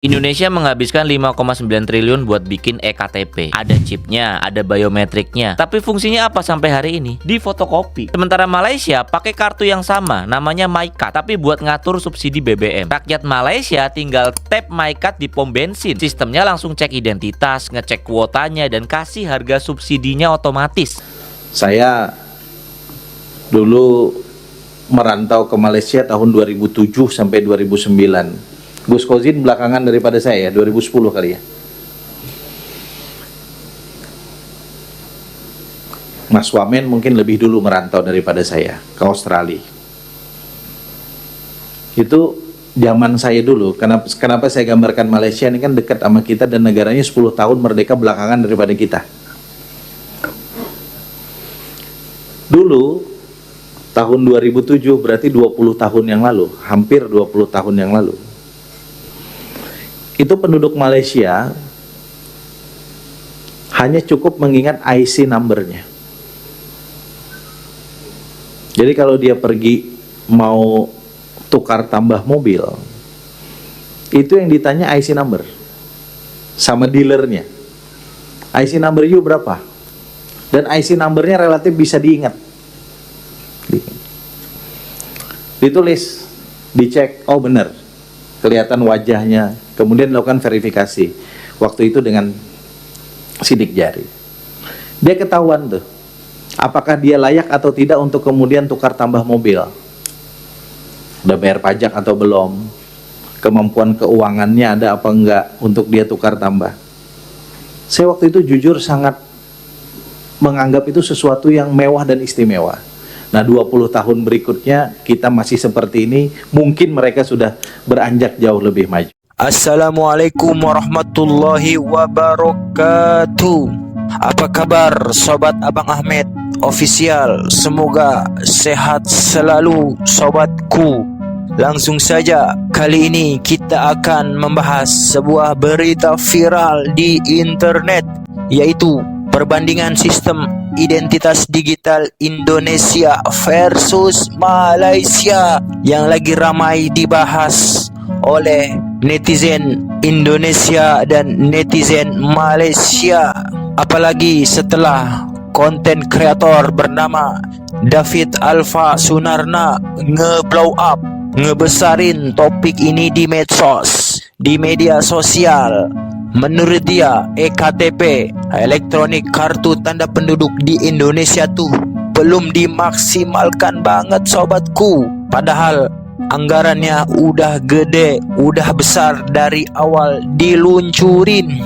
Indonesia menghabiskan 5,9 triliun buat bikin eKTP. Ada chipnya, ada biometriknya. Tapi fungsinya apa sampai hari ini? Di fotokopi. Sementara Malaysia pakai kartu yang sama, namanya MyCard, tapi buat ngatur subsidi BBM. Rakyat Malaysia tinggal tap MyCard di pom bensin. Sistemnya langsung cek identitas, ngecek kuotanya, dan kasih harga subsidinya otomatis. Saya dulu merantau ke Malaysia tahun 2007 sampai 2009. Gus Kozin belakangan daripada saya, 2010 kali ya. Mas Wamen mungkin lebih dulu merantau daripada saya ke Australia. Itu zaman saya dulu. Kenapa saya gambarkan Malaysia ini kan dekat sama kita dan negaranya 10 tahun merdeka belakangan daripada kita. Dulu tahun 2007 berarti 20 tahun yang lalu, hampir 20 tahun yang lalu. Itu penduduk Malaysia hanya cukup mengingat IC number-nya. Jadi kalau dia pergi mau tukar tambah mobil, itu yang ditanya IC number sama dealernya. IC number you berapa? Dan IC number-nya relatif bisa diingat. Ditulis, dicek, oh benar, kelihatan wajahnya, kemudian dilakukan verifikasi. Waktu itu dengan sidik jari. Dia ketahuan tuh, apakah dia layak atau tidak untuk kemudian tukar tambah mobil. Udah bayar pajak atau belum, kemampuan keuangannya ada apa enggak untuk dia tukar tambah. Saya waktu itu jujur sangat menganggap itu sesuatu yang mewah dan istimewa. Nah 20 tahun berikutnya kita masih seperti ini, mungkin mereka sudah beranjak jauh lebih maju. Assalamualaikum warahmatullahi wabarakatuh. Apa kabar sobat Abang Ahmed Official? Semoga sehat selalu sobatku. Langsung saja, kali ini kita akan membahas sebuah berita viral di internet, yaitu perbandingan sistem identitas digital Indonesia versus Malaysia yang lagi ramai dibahas oleh netizen Indonesia dan netizen Malaysia. Apalagi setelah konten kreator bernama David Alfa Sunarna nge-blow up, ngebesarin topik ini di medsos, di media sosial. Menurut dia, eKTP, elektronik kartu tanda penduduk di Indonesia tuh belum dimaksimalkan banget sobatku. Padahal anggarannya udah gede, udah besar dari awal diluncurin.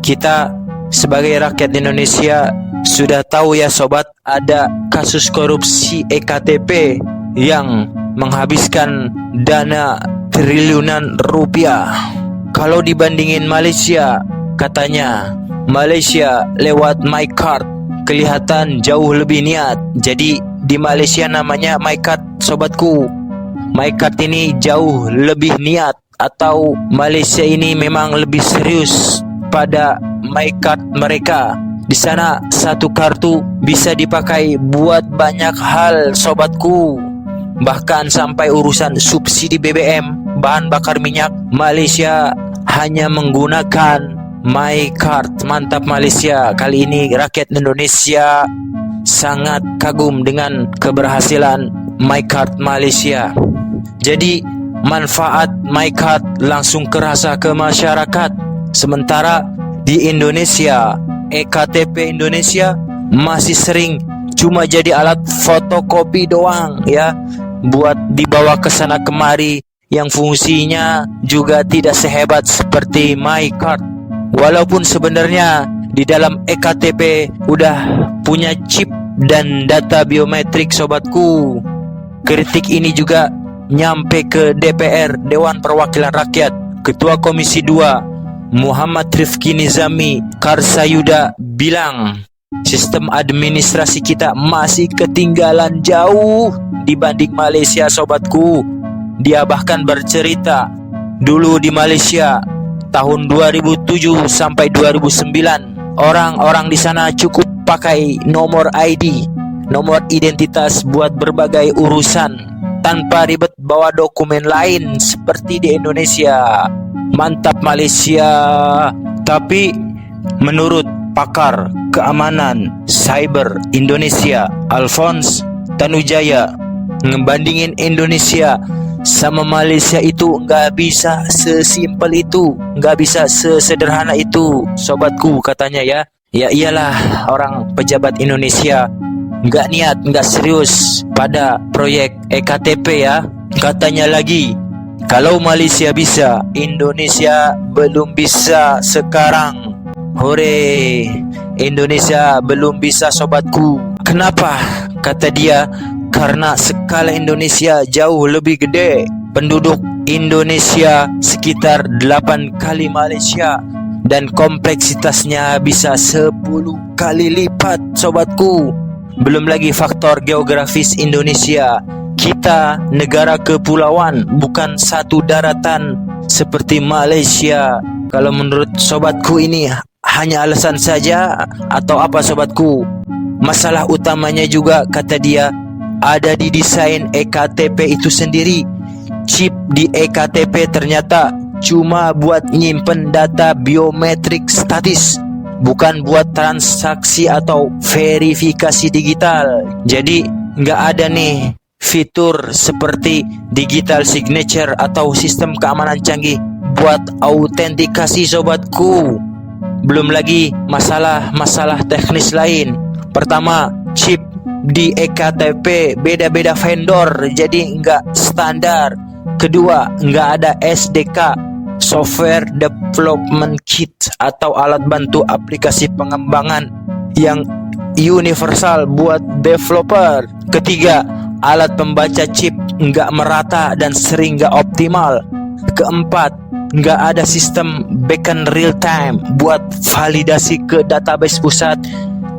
Kita sebagai rakyat Indonesia sudah tahu ya sobat, ada kasus korupsi eKTP yang menghabiskan dana triliunan rupiah. Kalau dibandingin Malaysia, katanya Malaysia lewat MyCard kelihatan jauh lebih niat. Jadi di Malaysia namanya MyCard sobatku. MyCard ini jauh lebih niat, atau Malaysia ini memang lebih serius pada MyCard mereka. Di sana satu kartu bisa dipakai buat banyak hal sobatku. Bahkan sampai urusan subsidi BBM, bahan bakar minyak, Malaysia hanya menggunakan MyCard. Mantap Malaysia. Kali ini rakyat Indonesia sangat kagum dengan keberhasilan MyCard Malaysia. Jadi manfaat MyCard langsung kerasa ke masyarakat. Sementara di Indonesia, eKTP Indonesia masih sering cuma jadi alat fotokopi doang ya, buat dibawa ke sana kemari, yang fungsinya juga tidak sehebat seperti MyCard. Walaupun sebenarnya di dalam eKTP udah punya chip dan data biometrik sobatku. Kritik ini juga nyampe ke DPR, Dewan Perwakilan Rakyat. Ketua Komisi 2 Muhammad Rifki Nizami Karsayuda bilang, sistem administrasi kita masih ketinggalan jauh dibanding Malaysia sobatku. Dia bahkan bercerita, dulu di Malaysia tahun 2007 sampai 2009, orang-orang di sana cukup pakai nomor ID, nomor identitas buat berbagai urusan, tanpa ribet bawa dokumen lain seperti di Indonesia. Mantap Malaysia. Tapi menurut pakar keamanan cyber Indonesia Alphonse Tanujaya, ngebandingin Indonesia sama Malaysia itu nggak bisa sesimpel itu, nggak bisa sesederhana itu, sobatku, katanya ya. Ya iyalah, orang pejabat Indonesia nggak niat, nggak serius pada proyek EKTP ya. Katanya lagi, kalau Malaysia bisa, Indonesia belum bisa sekarang. Hore, Indonesia belum bisa, sobatku. Kenapa? Kata dia, karena skala Indonesia jauh lebih gede. Penduduk Indonesia sekitar 8 kali Malaysia dan kompleksitasnya bisa 10 kali lipat, sobatku. Belum lagi faktor geografis Indonesia. Kita negara kepulauan, bukan satu daratan seperti Malaysia. Kalau menurut sobatku ini hanya alasan saja atau apa, sobatku? Masalah utamanya juga, kata dia, ada di desain EKTP itu sendiri. Chip di EKTP ternyata cuma buat nyimpen data biometrik statis, bukan buat transaksi atau verifikasi digital. Jadi nggak ada nih fitur seperti digital signature atau sistem keamanan canggih buat autentikasi, sobatku. Belum lagi masalah teknis lain. Pertama, chip di EKTP beda-beda vendor, jadi nggak standar. Kedua, nggak ada SDK, Software Development Kit, atau alat bantu aplikasi pengembangan yang universal buat developer. Ketiga, alat pembaca chip nggak merata dan sering nggak optimal. Keempat, nggak ada sistem beacon real time buat validasi ke database pusat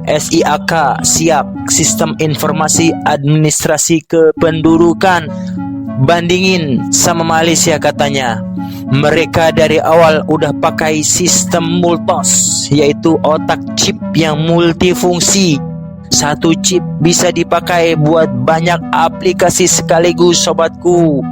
SIAK, SIAK, Sistem Informasi Administrasi Kependudukan. Bandingin sama Malaysia, katanya. Mereka dari awal udah pakai sistem multos, yaitu otak chip yang multifungsi. Satu chip bisa dipakai buat banyak aplikasi sekaligus, sobatku.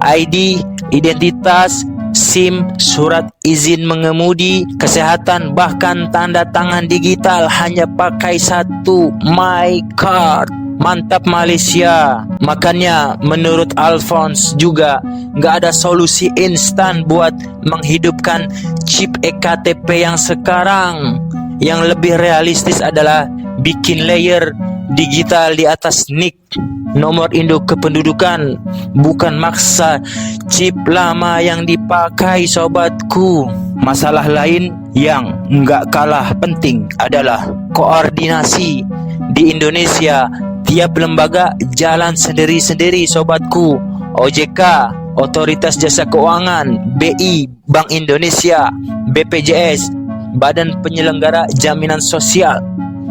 ID, identitas, SIM, surat izin mengemudi, kesehatan, bahkan tanda tangan digital hanya pakai satu My Card. Mantap Malaysia. Makanya menurut Alphonse juga nggak ada solusi instan buat menghidupkan chip EKTP yang sekarang. Yang lebih realistis adalah bikin layer digital di atas NIK, nomor induk kependudukan, bukan maksa chip lama yang dipakai, sobatku. Masalah lain yang nggak kalah penting adalah koordinasi. Di Indonesia, tiap lembaga jalan sendiri-sendiri, sobatku. OJK, Otoritas Jasa Keuangan, BI, Bank Indonesia, BPJS, Badan Penyelenggara Jaminan Sosial,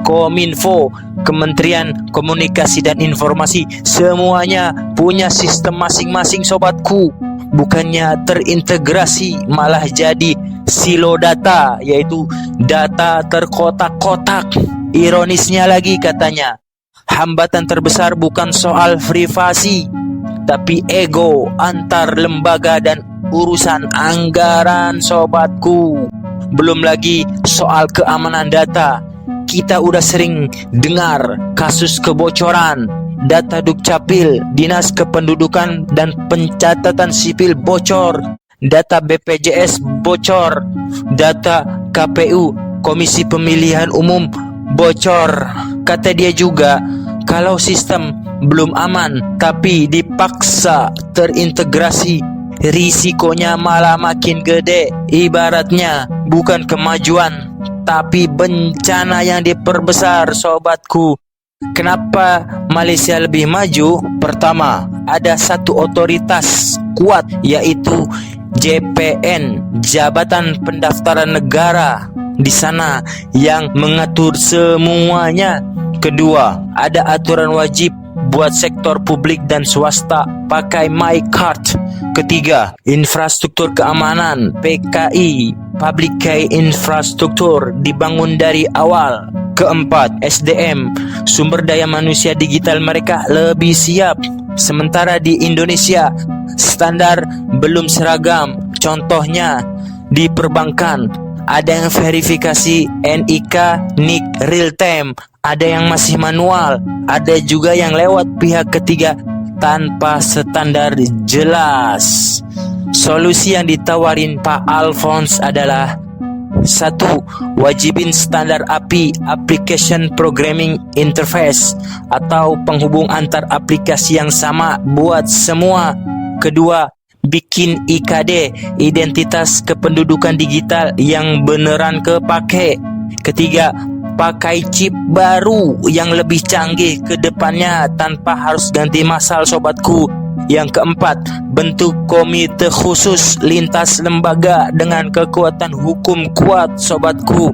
Kominfo, Kementerian Komunikasi dan Informasi, semuanya punya sistem masing-masing, sobatku. Bukannya terintegrasi, malah jadi silo data, yaitu data terkotak-kotak. Ironisnya lagi, katanya, hambatan terbesar bukan soal privasi, tapi ego antar lembaga dan urusan anggaran, sobatku. Belum lagi soal keamanan data. Kita udah sering dengar kasus kebocoran data Dukcapil, Dinas Kependudukan dan Pencatatan Sipil bocor, data BPJS bocor, data KPU, Komisi Pemilihan Umum bocor. Kata dia juga, kalau sistem belum aman tapi dipaksa terintegrasi, risikonya malah makin gede. Ibaratnya bukan kemajuan tapi bencana yang diperbesar, sobatku. Kenapa Malaysia lebih maju? Pertama, ada satu otoritas kuat, yaitu JPN, Jabatan Pendaftaran Negara, di sana yang mengatur semuanya. Kedua, ada aturan wajib buat sektor publik dan swasta pakai My Card. Ketiga, infrastruktur keamanan PKI, Public Key Infrastruktur, dibangun dari awal. Keempat, SDM, sumber daya manusia digital mereka lebih siap. Sementara di Indonesia, standar belum seragam. Contohnya di perbankan ada yang verifikasi NIK, NIK real time, ada yang masih manual, ada juga yang lewat pihak ketiga tanpa standar jelas. Solusi yang ditawarin Pak Alphonse adalah: 1. Wajibin standar API (Application Programming Interface) atau penghubung antar aplikasi yang sama buat semua. Kedua, bikin IKD (Identitas Kependudukan Digital) yang beneran kepake. Ketiga, pakai chip baru yang lebih canggih ke depannya tanpa harus ganti masal sobatku. Yang keempat, bentuk komite khusus lintas lembaga dengan kekuatan hukum kuat sobatku.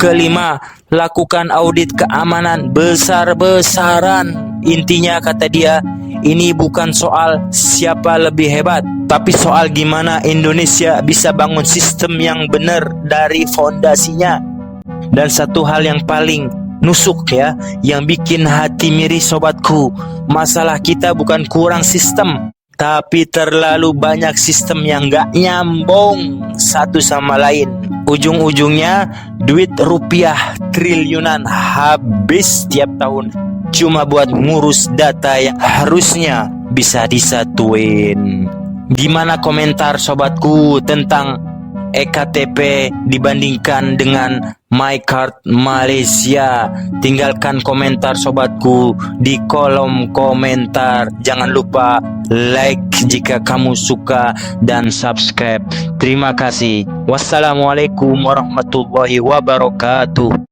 Kelima, lakukan audit keamanan besar-besaran. Intinya kata dia, ini bukan soal siapa lebih hebat, tapi soal gimana Indonesia bisa bangun sistem yang benar dari fondasinya. Dan satu hal yang paling nusuk ya, yang bikin hati miris sobatku, masalah kita bukan kurang sistem, tapi terlalu banyak sistem yang gak nyambung satu sama lain. Ujung-ujungnya duit rupiah triliunan habis tiap tahun cuma buat ngurus data yang harusnya bisa disatuin. Gimana komentar sobatku tentang EKTP dibandingkan dengan MyCard Malaysia? Tinggalkan komentar sobatku di kolom komentar. Jangan lupa like jika kamu suka dan subscribe. Terima kasih. Wassalamualaikum warahmatullahi wabarakatuh.